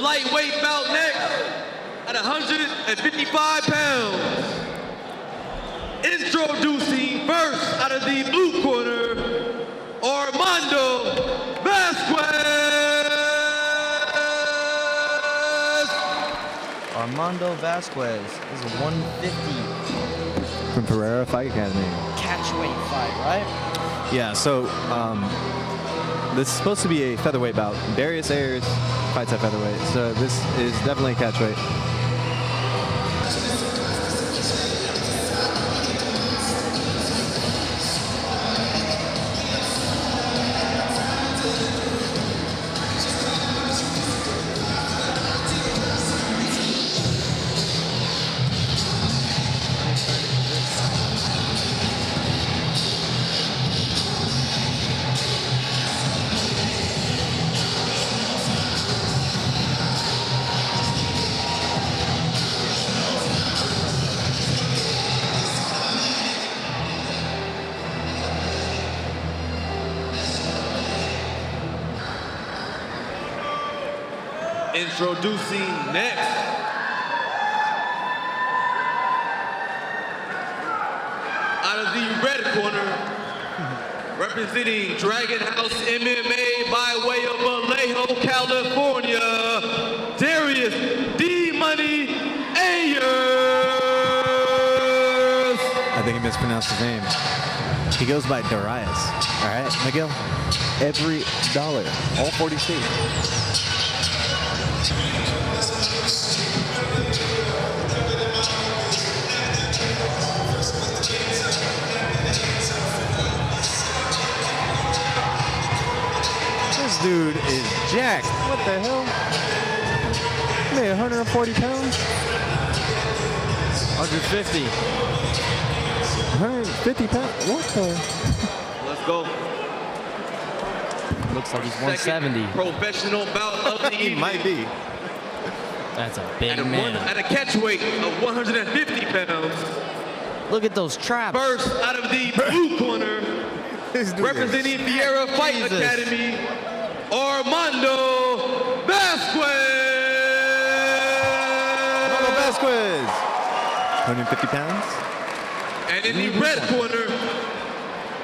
lightweight bout next at 155 pounds. Introducing first out of the blue corner, Armando Vazquez. Armando Vazquez is a 150. From Pereira Fight Academy. Catchweight fight, right? Yeah, so this is supposed to be a featherweight bout. Darius Ayers fights at featherweight, so this is definitely a catchweight. Introducing next, out of the red corner, representing Dragon House MMA by way of Vallejo, California, Darius D-Money Ayers. I think he mispronounced his name. He goes by Darius. All right, Miguel? Every dollar, all 40 states. This dude is jacked. What the hell? He made 140 pounds? 150. 150 pounds? What the? Let's go. Looks like he's 170. Professional bout of the evening. He might be. That's a big man. At a catch weight of 150 pounds. Look at those traps. First out of the blue corner, representing Fiera Fight Academy, Armando Vazquez. Armando Vazquez. 150 pounds. And in the red corner,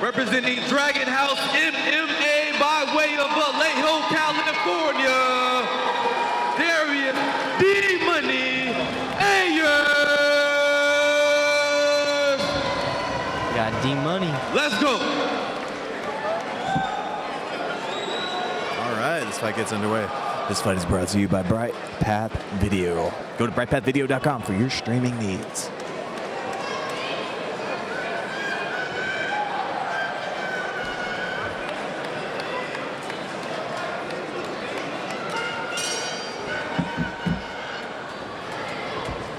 representing Dragon House MMA by way of Vallejo, California, Darius D-Money Ayers. Got D-Money. Let's go. All right, this fight gets underway. This fight is brought to you by Bright Path Video. Go to brightpathvideo.com for your streaming needs.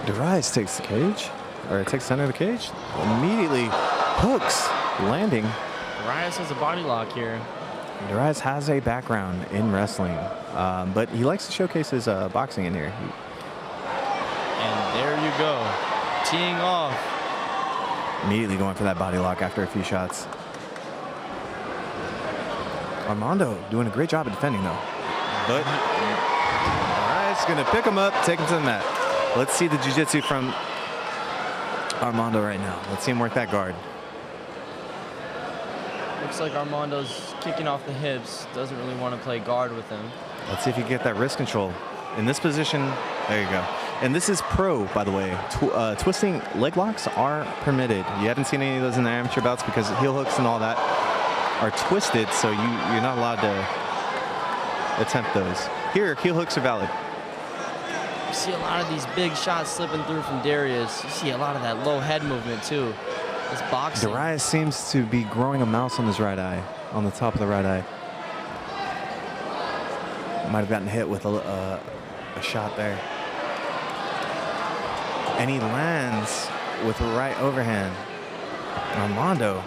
Darius takes the cage, or takes center of the cage. Immediately hooks, landing. Darius has a body lock here. Darius has a background in wrestling, but he likes to showcase his boxing in here. And there you go, teeing off. Immediately going for that body lock after a few shots. Armando doing a great job of defending though. But Darius gonna pick him up, take him to the mat. Let's see the jiu-jitsu from Armando right now. Let's see him work that guard. Looks like Armando's kicking off the hips. Doesn't really want to play guard with him. Let's see if you can get that wrist control. In this position, there you go. And this is pro, by the way. Twisting leg locks are permitted. You haven't seen any of those in the amateur bouts because heel hooks and all that are twisted, so you're not allowed to attempt those. Here, heel hooks are valid. You see a lot of these big shots slipping through from Darius. You see a lot of that low head movement too. This boxing. Darius seems to be growing a mouse on his right eye, on the top of the right eye. Might have gotten hit with a shot there. And he lands with a right overhand. Armando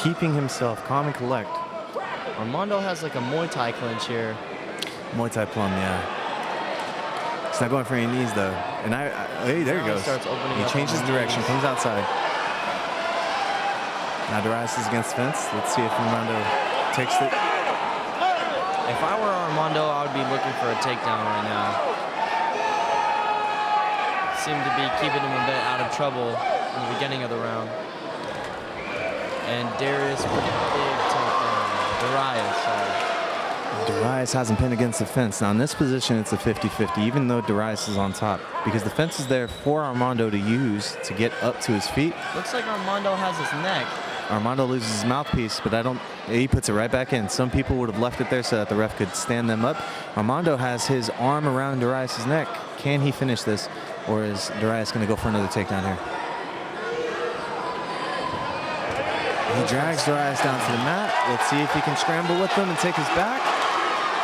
keeping himself calm and collect. Armando has like a Muay Thai clinch here. Muay Thai plum, yeah. He's not going for any knees though. And hey, there he goes. He changes direction, comes outside. Now Darius is against the fence. Let's see if Armando takes it. If I were Armando, I would be looking for a takedown right now. Seemed to be keeping him a bit out of trouble in the beginning of the round. And Darius with a big takedown. Darius, sorry. Darius hasn't pinned against the fence. Now in this position, it's a 50-50, even though Darius is on top, because the fence is there for Armando to use to get up to his feet. Looks like Armando has his neck. Armando loses his mouthpiece, but he puts it right back in. Some people would have left it there so that the ref could stand them up. Armando has his arm around Darius' neck. Can he finish this, or is Darius going to go for another takedown here? He drags Darius down to the mat. Let's see if he can scramble with them and take his back.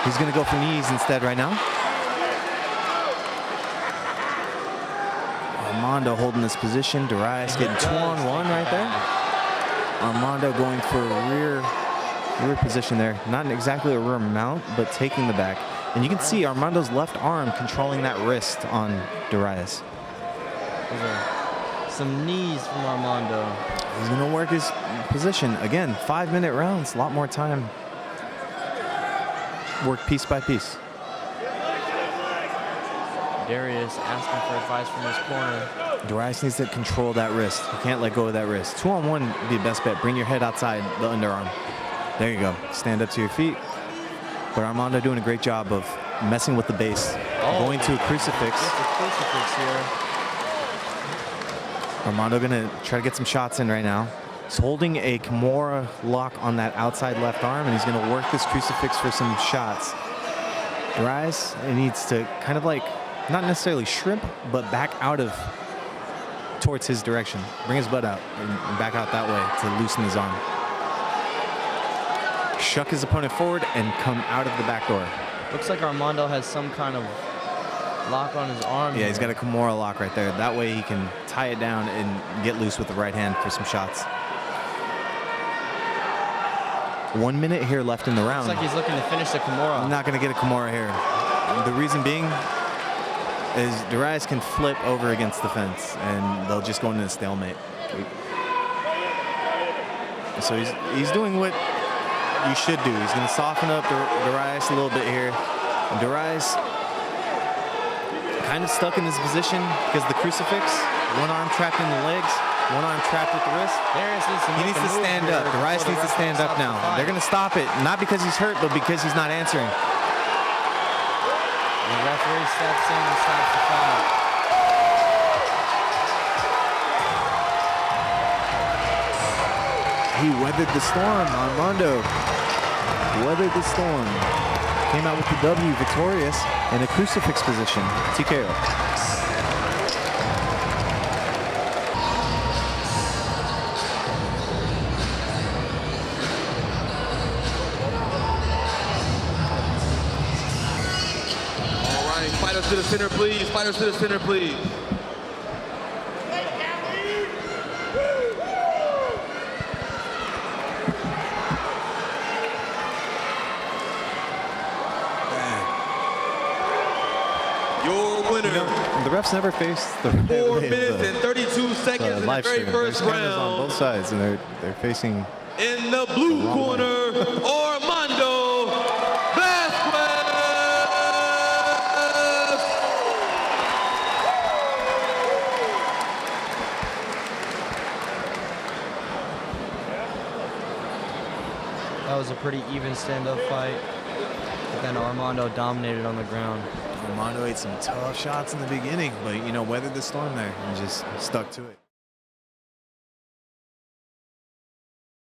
He's going to go for knees instead right now. Armando holding this position. Darius getting 2-on-1 right there. Armando going for a rear position there. Not exactly a rear mount, but taking the back. And you can see Armando's left arm controlling that wrist on Darius. Some knees from Armando. He's going to work his position. Again, 5-minute rounds, a lot more time. Work piece by piece. Darius asking for advice from his corner. Darius needs to control that wrist. He can't let go of that wrist. 2-on-1 would be the best bet. Bring your head outside the underarm. There you go. Stand up to your feet. But Armando doing a great job of messing with the base. Going to a crucifix. Gets a crucifix here. Armando gonna try to get some shots in right now. He's holding a Kimura lock on that outside left arm, and he's gonna work this crucifix for some shots. Darius needs to kind of like, not necessarily shrimp, but back out of towards his direction. Bring his butt out and back out that way to loosen his arm. Shuck his opponent forward and come out of the back door. Looks like Armando has some kind of lock on his arm. Yeah, he's got a Kimura lock right there. That way he can tie it down and get loose with the right hand for some shots. 1 minute here left in the round. Looks like he's looking to finish the Kimura. I'm not going to get a Kimura here. The reason being is Darius can flip over against the fence and they'll just go into a stalemate. So he's doing what you should do. He's going to soften up Darius a little bit here. And Darius kind of stuck in this position because the crucifix, one arm trapped in the legs, one arm trapped with the wrist. He needs to stand up. Darius needs to stand up now. They're going to stop it, not because he's hurt, but because he's not answering. The referee steps in and stops the fight. He weathered the storm. Armando weathered the storm. Came out with the W, victorious in a crucifix position. TKO. All right, fighters to the center, please. Fighters to the center, please. Your winner. The refs never faced the 4 minutes and 32 seconds in the live very stream. first There's cameras on both round. sides, and they're facing. In the blue corner, Armando Vazquez. That was a pretty even stand-up fight. But then Armando dominated on the ground. Armando ate some tough shots in the beginning, but weathered the storm there and just stuck to it.